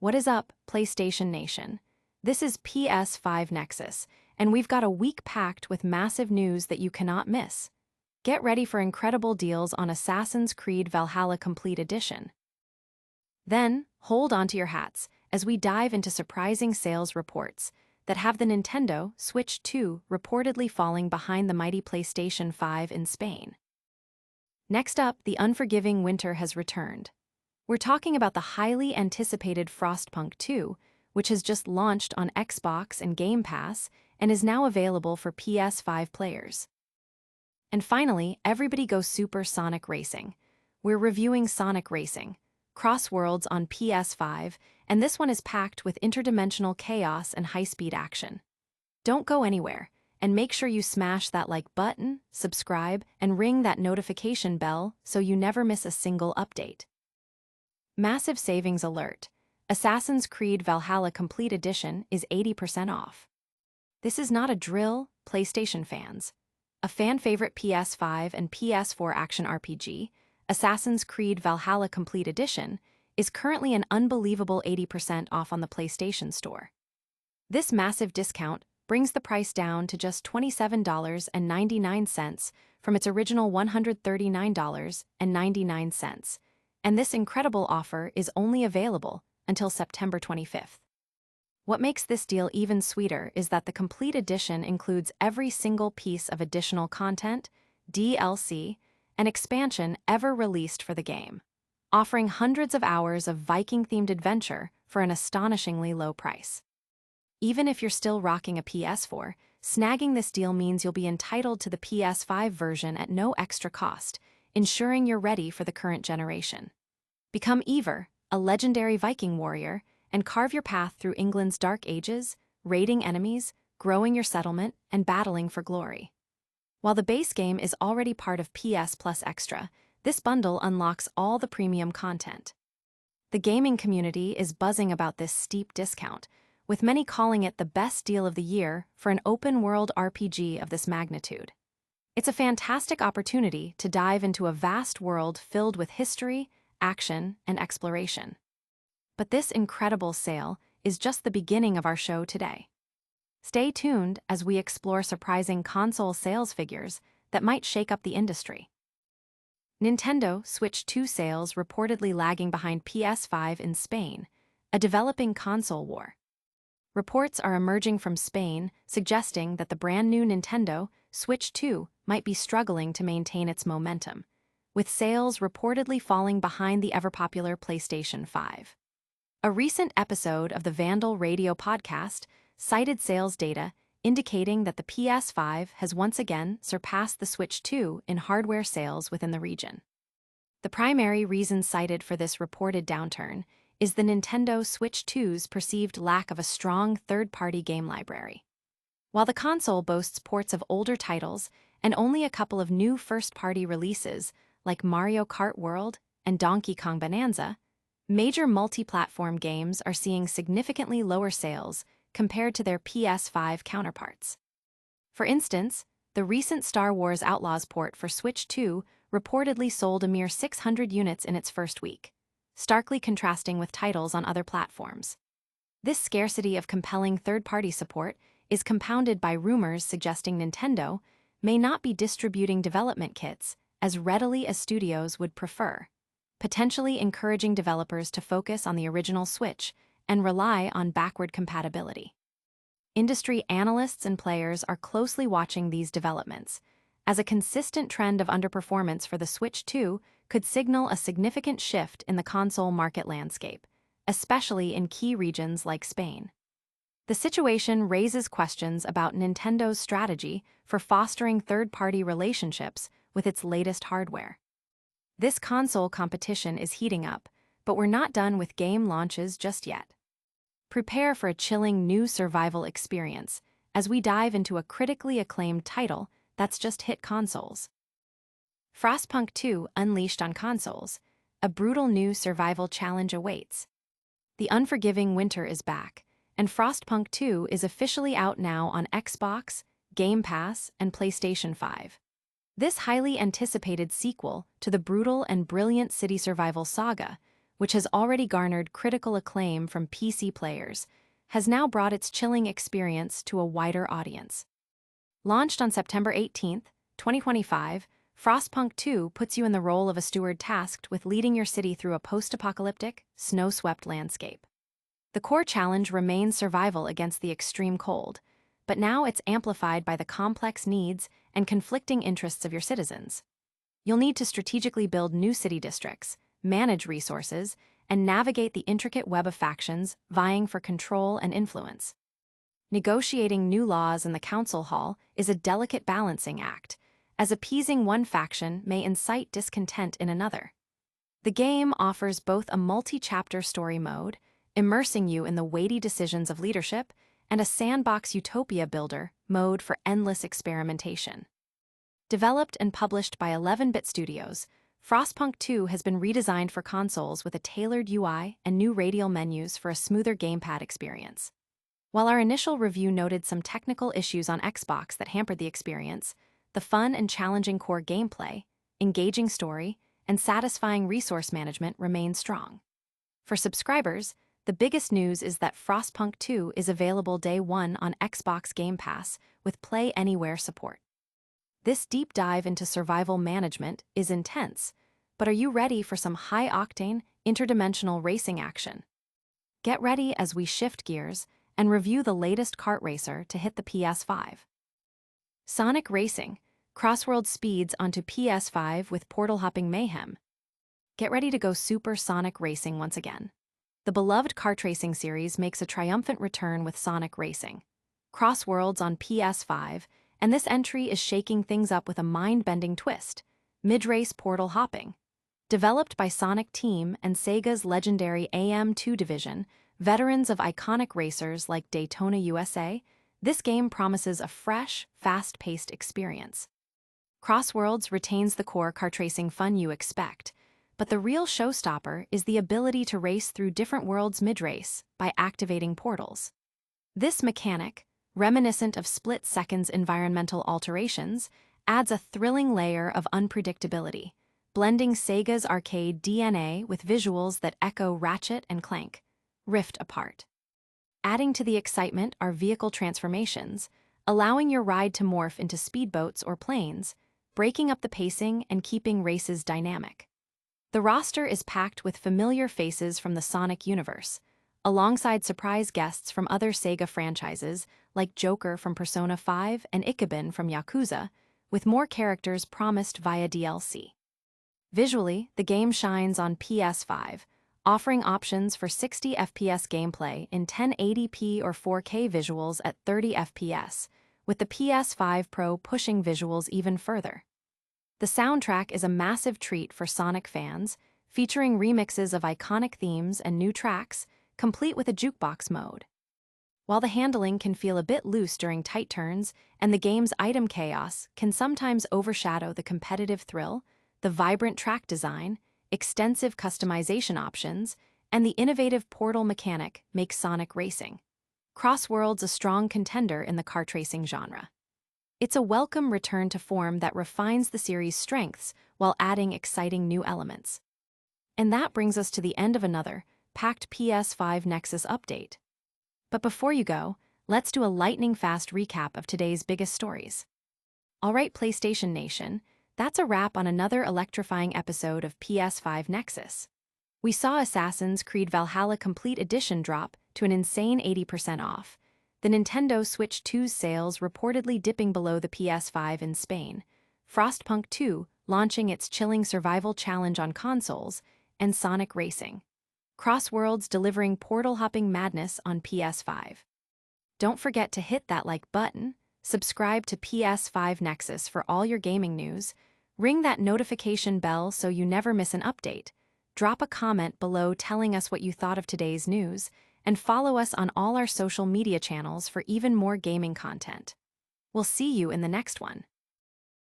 What is up, PlayStation Nation? This is PS5 Nexus, and we've got a week packed with massive news that you cannot miss. Get ready for incredible deals on Assassin's Creed Valhalla Complete Edition. Then, hold onto your hats as we dive into surprising sales reports that have the Nintendo Switch 2 reportedly falling behind the mighty PlayStation 5 in Spain. Next up, the unforgiving winter has returned. We're talking about the highly anticipated Frostpunk 2, which has just launched on Xbox and Game Pass and is now available for PS5 players. And finally, everybody go Super Sonic Racing. We're reviewing Sonic Racing, CrossWorlds on PS5, and this one is packed with interdimensional chaos and high-speed action. Don't go anywhere, and make sure you smash that like button, subscribe, and ring that notification bell so you never miss a single update. Massive savings alert. Assassin's Creed Valhalla Complete Edition is 80% off. This is not a drill, PlayStation fans. A fan-favorite PS5 and PS4 action RPG, Assassin's Creed Valhalla Complete Edition, is currently an unbelievable 80% off on the PlayStation Store. This massive discount brings the price down to just $27.99 from its original $139.99. And this incredible offer is only available until September 25th. What makes this deal even sweeter is that the complete edition includes every single piece of additional content, DLC, and expansion ever released for the game, offering hundreds of hours of Viking-themed adventure for an astonishingly low price. Even if you're still rocking a PS4, snagging this deal means you'll be entitled to the PS5 version at no extra cost, ensuring you're ready for the current generation. Become Eivor, a legendary Viking warrior, and carve your path through England's dark ages, raiding enemies, growing your settlement, and battling for glory. While the base game is already part of PS Plus Extra, this bundle unlocks all the premium content. The gaming community is buzzing about this steep discount, with many calling it the best deal of the year for an open-world RPG of this magnitude. It's a fantastic opportunity to dive into a vast world filled with history, action, and exploration. But this incredible sale is just the beginning of our show today. Stay tuned as we explore surprising console sales figures that might shake up the industry. Nintendo Switch 2 sales reportedly lagging behind PS5 in Spain, a developing console war. Reports are emerging from Spain suggesting that the brand new Nintendo Switch 2 might be struggling to maintain its momentum, with sales reportedly falling behind the ever-popular PlayStation 5. A recent episode of the Vandal Radio podcast cited sales data indicating that the PS5 has once again surpassed the Switch 2 in hardware sales within the region. The primary reason cited for this reported downturn is the Nintendo Switch 2's perceived lack of a strong third-party game library. While the console boasts ports of older titles and only a couple of new first-party releases like Mario Kart World and Donkey Kong Bonanza, major multi-platform games are seeing significantly lower sales compared to their PS5 counterparts. For instance, the recent Star Wars Outlaws port for Switch 2 reportedly sold a mere 600 units in its first week, starkly contrasting with titles on other platforms. This scarcity of compelling third-party support is compounded by rumors suggesting Nintendo may not be distributing development kits as readily as studios would prefer, potentially encouraging developers to focus on the original Switch and rely on backward compatibility. Industry analysts and players are closely watching these developments, as a consistent trend of underperformance for the Switch 2 could signal a significant shift in the console market landscape, especially in key regions like Spain. The situation raises questions about Nintendo's strategy for fostering third-party relationships with its latest hardware. This console competition is heating up, but we're not done with game launches just yet. Prepare for a chilling new survival experience as we dive into a critically acclaimed title that's just hit consoles. Frostpunk 2 unleashed on consoles, a brutal new survival challenge awaits. The unforgiving winter is back, and Frostpunk 2 is officially out now on Xbox, Game Pass, and PlayStation 5. This highly anticipated sequel to the brutal and brilliant city survival saga which has already garnered critical acclaim from PC players, has now brought its chilling experience to a wider audience. Launched on September 18, 2025, Frostpunk 2 puts you in the role of a steward tasked with leading your city through a post-apocalyptic, snow-swept landscape. The core challenge remains survival against the extreme cold, but now it's amplified by the complex needs and conflicting interests of your citizens. You'll need to strategically build new city districts, manage resources, and navigate the intricate web of factions vying for control and influence. Negotiating new laws in the council hall is a delicate balancing act, as appeasing one faction may incite discontent in another. The game offers both a multi-chapter story mode, immersing you in the weighty decisions of leadership, and a sandbox utopia builder mode for endless experimentation. Developed and published by 11-bit studios, Frostpunk 2 has been redesigned for consoles with a tailored UI and new radial menus for a smoother gamepad experience. While our initial review noted some technical issues on Xbox that hampered the experience, the fun and challenging core gameplay, engaging story, and satisfying resource management remain strong. For subscribers, the biggest news is that Frostpunk 2 is available day one on Xbox Game Pass with Play Anywhere support. This deep dive into survival management is intense, but are you ready for some high-octane, interdimensional racing action? Get ready as we shift gears and review the latest kart racer to hit the PS5. Sonic Racing, CrossWorlds speeds onto PS5 with portal-hopping mayhem. Get ready to go super Sonic Racing once again. The beloved kart racing series makes a triumphant return with Sonic Racing. CrossWorlds on PS5, and this entry is shaking things up with a mind-bending twist, mid-race portal hopping. Developed by Sonic Team and Sega's legendary AM2 division, veterans of iconic racers like Daytona USA, this game promises a fresh, fast-paced experience. CrossWorlds retains the core kart racing fun you expect, but the real showstopper is the ability to race through different worlds mid-race by activating portals. This mechanic, reminiscent of split-seconds environmental alterations, adds a thrilling layer of unpredictability, blending Sega's arcade DNA with visuals that echo Ratchet and Clank, Rift Apart. Adding to the excitement are vehicle transformations, allowing your ride to morph into speedboats or planes, breaking up the pacing and keeping races dynamic. The roster is packed with familiar faces from the Sonic universe, alongside surprise guests from other Sega franchises like Joker from Persona 5 and Ikeban from Yakuza, with more characters promised via DLC. Visually, the game shines on PS5, offering options for 60 FPS gameplay in 1080p or 4K visuals at 30 FPS, with the PS5 Pro pushing visuals even further. The soundtrack is a massive treat for Sonic fans, featuring remixes of iconic themes and new tracks, complete with a jukebox mode. While the handling can feel a bit loose during tight turns and the game's item chaos can sometimes overshadow the competitive thrill, the vibrant track design, extensive customization options, and the innovative portal mechanic make Sonic Racing. CrossWorlds a strong contender in the kart racing genre. It's a welcome return to form that refines the series' strengths while adding exciting new elements. And that brings us to the end of another packed PS5 Nexus update. But before you go, let's do a lightning-fast recap of today's biggest stories. Alright, PlayStation Nation, that's a wrap on another electrifying episode of PS5 Nexus. We saw Assassin's Creed Valhalla Complete Edition drop to an insane 80% off, the Nintendo Switch 2's sales reportedly dipping below the PS5 in Spain, Frostpunk 2 launching its chilling survival challenge on consoles, and Sonic Racing. CrossWorlds delivering portal-hopping madness on PS5. Don't forget to hit that like button, subscribe to PS5 Nexus for all your gaming news, ring that notification bell so you never miss an update, drop a comment below telling us what you thought of today's news, and follow us on all our social media channels for even more gaming content. We'll see you in the next one.